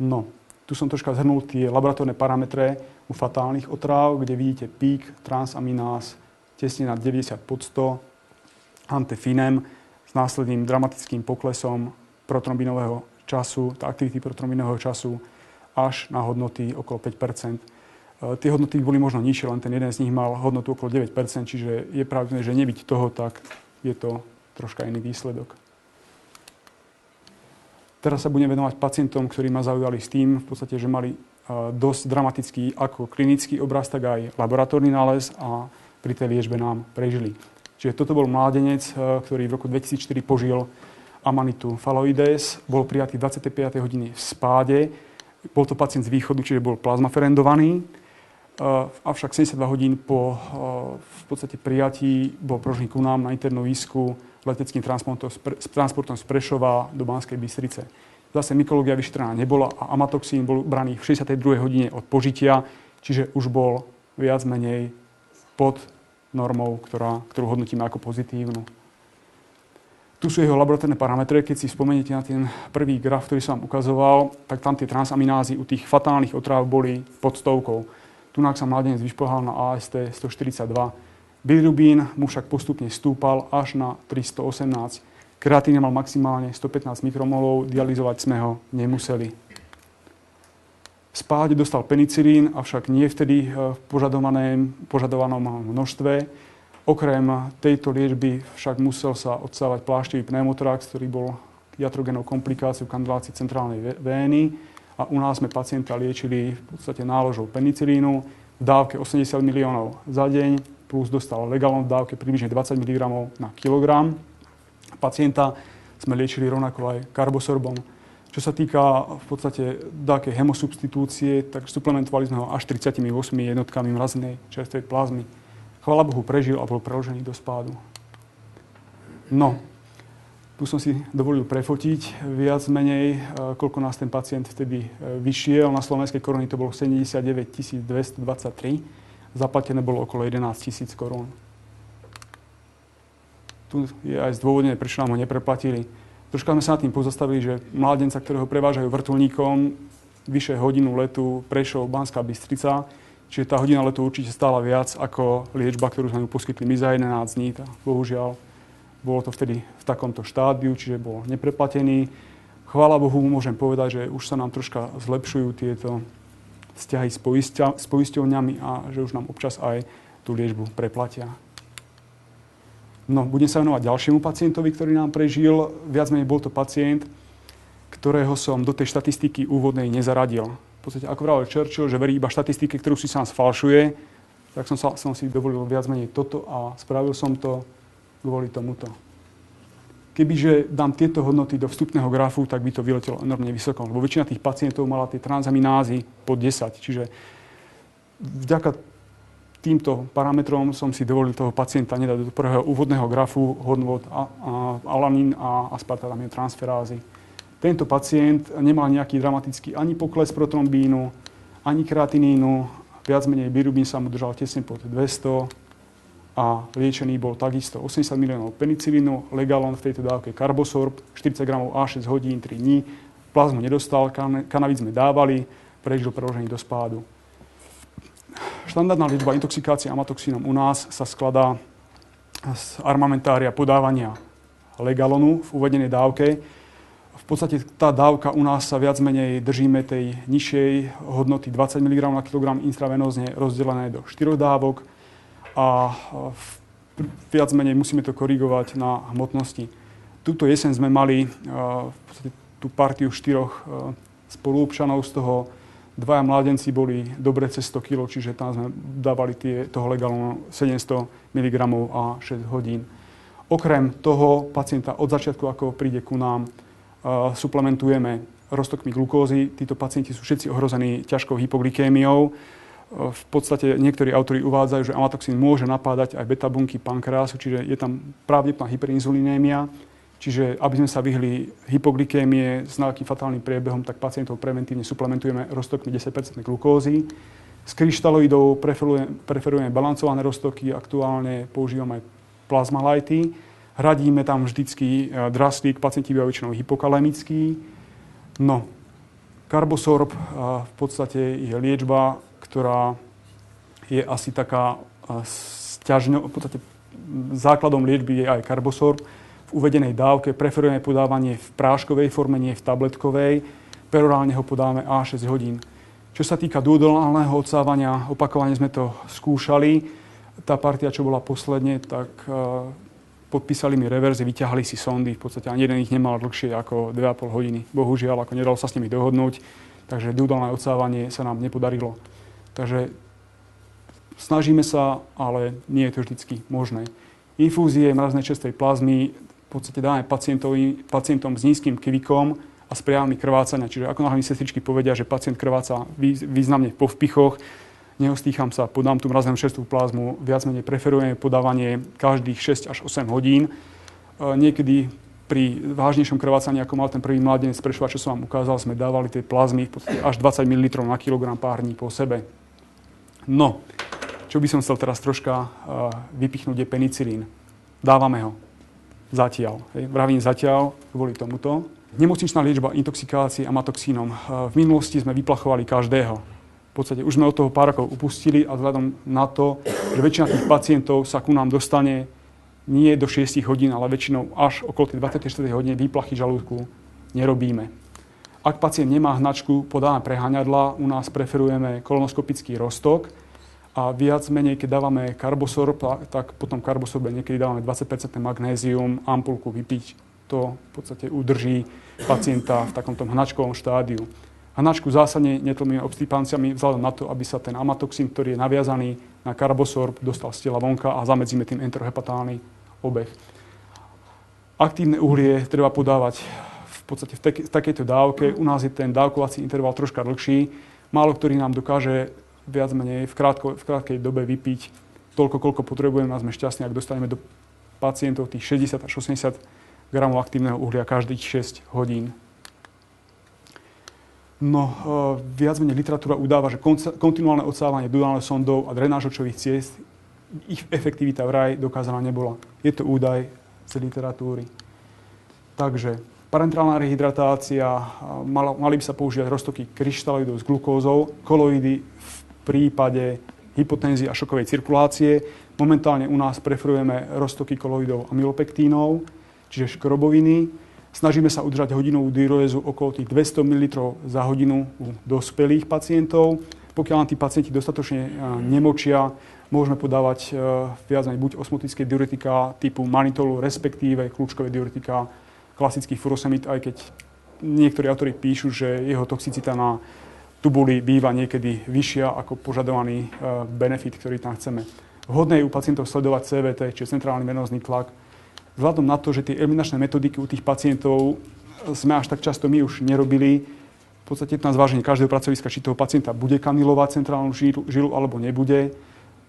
No, tu som troška zhrnul tie laboratórne parametre u fatálnych otráv, kde vidíte pík transamináz tesne nad 90 pod 100, antefinem s následným dramatickým poklesom protrombinového času, aktivity protrombinového času až na hodnoty okolo 5 %. Tie hodnoty boli možno nižšie, len ten jeden z nich mal hodnotu okolo 9 %, čiže je pravdepodobné, že nebyť toho, tak je to troška iný výsledok. Teraz sa budem venovať pacientom, ktorí ma zaujali s tým, v podstate, že mali dosť dramatický ako klinický obraz, tak aj laboratórny nález a pri tej liečbe nám prežili. Čiže toto bol mládenec, ktorý v roku 2004 požil Amanita phalloides, bol prijatý v 25. hodine v spáde. Bol to pacient z východu, čiže bol plazmaferendovaný. Avšak 72 hodín po v podstate prijatí bol prožený ku nám na internú výsku leteckým transportom z Prešova do Banskej Bystrice. Zase mykológia vyšetrená nebola a amatoxín bol braný v 62. hodine od požitia, čiže už bol viac menej pod normou, ktorú hodnotíme ako pozitívnu. Tu sú jeho laboratórne parametre. Keď si spomeniete na ten prvý graf, ktorý som vám ukazoval, tak tam tie transaminázy u tých fatálnych otráv boli pod 100. Tunák sa mladenec vyšplhal na AST 142. Bilirubín mu však postupne stúpal až na 318. Kreatín mal maximálne 115 mikromolov, dializovať sme ho nemuseli. V spáde dostal penicilín, avšak nie vtedy v požadovanom množstve. Okrem tejto liečby však musel sa odsávať plášťový pneumotorax, ktorý bol iatrogenou komplikáciou kandidácie centrálnej vény. A u nás sme pacienta liečili v podstate náložou penicilínu v dávke 80 miliónov za deň, plus dostal Legalon v dávke približne 20 mg na kilogram. Pacienta sme liečili rovnako aj karbosorbom. Čo sa týka v podstate dávkej hemosubstitúcie, tak suplementovali sme ho až 38 jednotkami mrazenej čerstvej plazmy. Chvála Bohu prežil a bol preložený do spádu. No, tu som si dovolil prefotiť viac menej, koľko nás ten pacient vtedy vyšiel. Na slovenskej koruny to bolo 79 223. Zaplatené bolo okolo 11 000 korún. Tu je aj zdôvodnené, prečo nám ho nepreplatili. Troška sme sa nad tým pozastavili, že mládenca, ktorého prevážajú vrtuľníkom, vyše hodinu letu Prešov, Banská Bystrica, čiže tá hodina letu určite stála viac ako liečba, ktorú sme mu poskytli my za 11 dní. Bohužiaľ, bolo to vtedy v takomto štádiu, čiže bol nepreplatený. Chvála Bohu, môžem povedať, že už sa nám troška zlepšujú tieto vzťahy s poisťovňami a že už nám občas aj tú liečbu preplatia. No, budem sa venovať ďalšiemu pacientovi, ktorý nám prežil. Viac menej bol to pacient, ktorého som do tej štatistiky úvodnej nezaradil. V podstate, ako vravel Churchill, že verí iba štatistike, ktorú si sám sfalšuje, tak som si dovolil viac menej toto a spravil som to kvôli tomuto. Kebyže dám tieto hodnoty do vstupného grafu, tak by to vyletelo enormne vysoko, lebo väčšina tých pacientov mala tie transaminázy pod 10. Čiže vďaka týmto parametrom som si dovolil toho pacienta nedať do prvého úvodného grafu hodnot alanín a aspartatamín transferázy. Tento pacient nemal nejaký dramatický ani pokles protrombínu, ani kreatinínu, viac menej bilirubín sa mu držal tesne pod 200 a liečený bol takisto 80 miliónov penicilínu, Legalon v tejto dávke karbosorb, 40 gramov A6 hodín, 3 dní, plazmu nedostal, kanabis sme dávali, prežil preložený do spádu. Štandardná liečba intoxikácie amatoxínom u nás sa skladá z armamentária podávania Legalonu v uvedenej dávke. V podstate tá dávka u nás sa viac menej držíme tej nižšej hodnoty 20 mg na kilogram intravenózne rozdelené do 4 dávok a viac menej musíme to korigovať na hmotnosti. Túto jeseň sme mali v podstate tú partiu 4 spoluobčanov, z toho 2 mládenci boli dobre cez 100 kg, čiže tam sme dávali toho Legalonu 700 mg a 6 hodín. Okrem toho pacienta od začiatku, ako príde ku nám, suplementujeme roztokmi glukózy. Títo pacienti sú všetci ohrození ťažkou hypoglykémiou. V podstate niektorí autori uvádzajú, že amatoxín môže napádať aj beta bunky pankreasu, čiže je tam pravdepodobná hyperinzulinémia. Čiže aby sme sa vyhli hypoglykémie s nejakým fatálnym priebehom, tak pacientov preventívne suplementujeme roztokmi 10% glukózy. Z kryštaloidov preferujeme balancované roztoky, aktuálne používame plazmalajty. Hradíme tam vždycky draslík, pacienti bývajú väčšinou hypokalemickí. No, Karbosorb v podstate je liečba, ktorá je asi taká v podstate základom liečby je aj Karbosorb. V uvedenej dávke preferujeme podávanie v práškovej forme, nie v tabletkovej. Perorálne ho podávame A6 hodín. Čo sa týka duodonálneho odsávania, opakovane sme to skúšali. Tá partia, čo bola posledne, tak podpísali mi reverzy, vyťahali si sondy. V podstate ani jeden ich nemal dlhšie ako 2,5 hodiny. Bohužiaľ, ako nedalo sa s nimi dohodnúť. Takže duodonálne odsávanie sa nám nepodarilo. Takže snažíme sa, ale nie je to vždycky možné. Infúzie mraznej čerstvej plazmy v podstate dáme pacientom s nízkym kvikom a s prejavmi krvácania. Čiže ako náhle mi sestričky povedia, že pacient krváca významne po vpichoch, neostýcham sa, podám tú mraznú čerstvú plazmu, viac menej preferujeme podávanie každých 6 až 8 hodín. Niekedy pri vážnejšom krvácaní, ako mal ten prvý mladenec prešovať, čo som vám ukázal, sme dávali tie plazmy v podstate až 20 ml na kilogram pár dní po sebe. No, čo by som chcel teraz troška vypichnúť je penicilín. Dávame ho. Zatiaľ. Vravím zatiaľ kvôli tomuto. Nemocničná liečba intoxikácie amatoxínom. V minulosti sme vyplachovali každého. V podstate už sme od toho pár rokov upustili a vzhľadom na to, že väčšina tých pacientov sa ku nám dostane nie do 6 hodín, ale väčšinou až okolo tej 24 hodiny výplachy žalúdku nerobíme. Ak pacient nemá hnačku, podáme preháňadla, u nás preferujeme kolonoskopický roztok a viac menej, keď dávame Karbosorb, tak potom Karbosorbe niekedy dávame 20% magnézium, ampulku vypiť. To v podstate udrží pacienta v takomto hnačkovom štádiu. Hnačku zásadne netlmíme obstipanciami vzhľadom na to, aby sa ten amatoxín, ktorý je naviazaný na Karbosorb, dostal z tela vonka a zamedzíme tým enterohepatálny obeh. Aktívne uhlie treba podávať v podstate v takejto dávke. U nás je ten dávkovací interval troška dlhší. Málo ktorý nám dokáže viac menej v krátkej dobe vypiť toľko, koľko potrebujeme a sme šťastní, ak dostaneme do pacientov tých 60 až 80 gramov aktívneho uhlia každých 6 hodín. No, viac menej literatúra udáva, že kontinuálne odsávanie duodánálnych sondov a drenáž očových ciest, ich efektivita vraj dokázaná nebola. Je to údaj z literatúry. Takže parenterálna rehydratácia, mali by sa používať roztoky kryštaloidov s glukózou, koloidy v prípade hypotenzie a šokovej cirkulácie. Momentálne u nás preferujeme roztoky koloidov a amylopektínov, čiže škroboviny. Snažíme sa udržať hodinovú diurézu okolo tých 200 ml za hodinu u dospelých pacientov. Pokiaľ nám tí pacienti dostatočne nemočia, môžeme podávať viac menej buď osmotické diuretika typu manitolu, respektíve kľúčkové diuretika klasických furosemid, aj keď niektorí autori píšu, že jeho toxicita na tubuli býva niekedy vyššia ako požadovaný benefit, ktorý tam chceme. Vhodné je u pacientov sledovať CVT, čiže centrálny venózny tlak. Vzhľadom na to, že tie eliminačné metodiky u tých pacientov sme až tak často my už nerobili, v podstate na zváženie každého pracoviska, či toho pacienta bude kanilovať centrálnu žilu alebo nebude.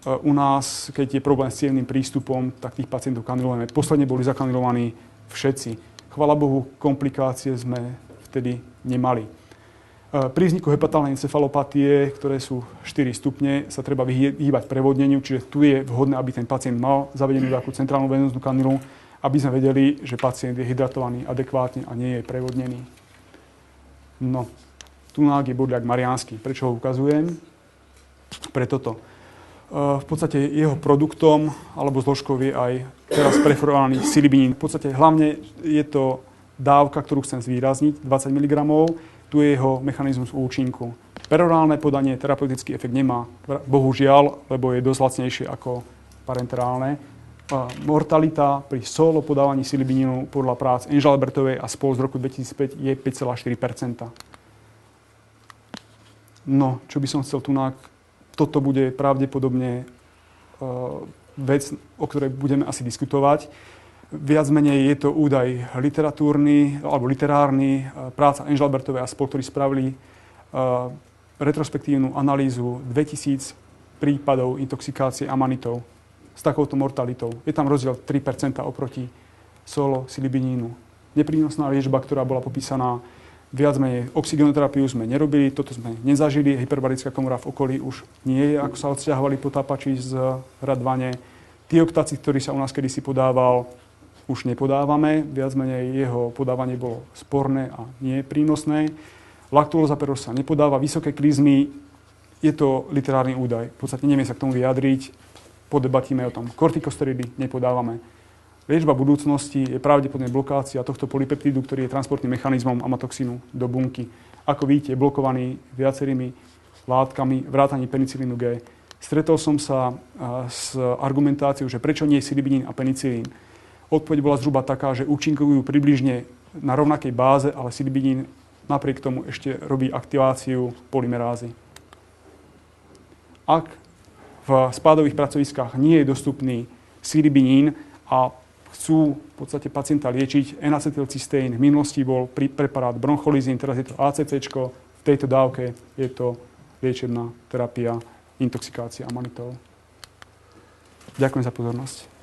U nás, keď je problém s cievnym prístupom, tak tých pacientov kanilujeme. Posledne boli zakanilovaní všetci. Chvala Bohu, komplikácie sme vtedy nemali. Pri vzniku hepatálnej encefalopatie, ktoré sú 4 stupne, sa treba vyhýbať prevodneniu, čiže tu je vhodné, aby ten pacient mal zavedenú takú centrálnu venóznu kanilu, aby sme vedeli, že pacient je hydratovaný adekvátne a nie je prevodnený. No, tunák je bodľak mariánsky. Prečo ho ukazujem? Pre toto. V podstate jeho produktom alebo zložkou je aj teraz preferovaný silibinín. V podstate hlavne je to dávka, ktorú chcem zvýrazniť, 20 mg. Tu je jeho mechanizmus účinku. Perorálne podanie terapeutický efekt nemá, bohužiaľ, lebo je dosť lacnejšie ako parenterálne. Mortalita pri solo podávaní silibinínu podľa prác Angela-Albertovej a spol z roku 2005 je 5,4%. No, čo by som chcel tu toto bude pravdepodobne vec, o ktorej budeme asi diskutovať. Viac menej je to údaj literatúrny alebo literárny, práca Angela-Albertovej a spol, ktorí spravili retrospektívnu analýzu 2000 prípadov intoxikácie amanitov s takouto mortalitou. Je tam rozdiel 3% oproti solo silibinínu. Neprínosná liečba, ktorá bola popísaná, viac menej oxygenoterapiu sme nerobili, toto sme nezažili, hyperbarická komora v okolí už nie je, ako sa odsťahovali potápači z Radvane. Tioktacid, ktorý sa u nás kedysi podával, už nepodávame. Viac menej jeho podávanie bolo sporné a nie prínosné. Lactulóza sa nepodáva. Vysoké klizmy, je to literárny údaj. V podstate neviem sa k tomu vyjadriť. Podebatíme o tom. Kortikosteroidy nepodávame. Liečba budúcnosti je pravdepodobne blokácia tohto polypeptídu, ktorý je transportným mechanizmom amatoxínu do bunky. Ako vidíte, je blokovaný viacerými látkami, vrátane penicilínu G. Stretol som sa s argumentáciou, že prečo nie silibidín a penicilín. Odpoveď bola zhruba taká, že účinkujú približne na rovnakej báze, ale silibidín napriek tomu ešte robí aktiváciu polymerázy. Ak v spádových pracoviskách nie je dostupný silibidín a chcú v podstate pacienta liečiť, N-acetylcysteín v minulosti bol preparát broncholiezín, teraz je to ACC-čko, v tejto dávke je to liečebná terapia intoxikácia amanitol. Ďakujem za pozornosť.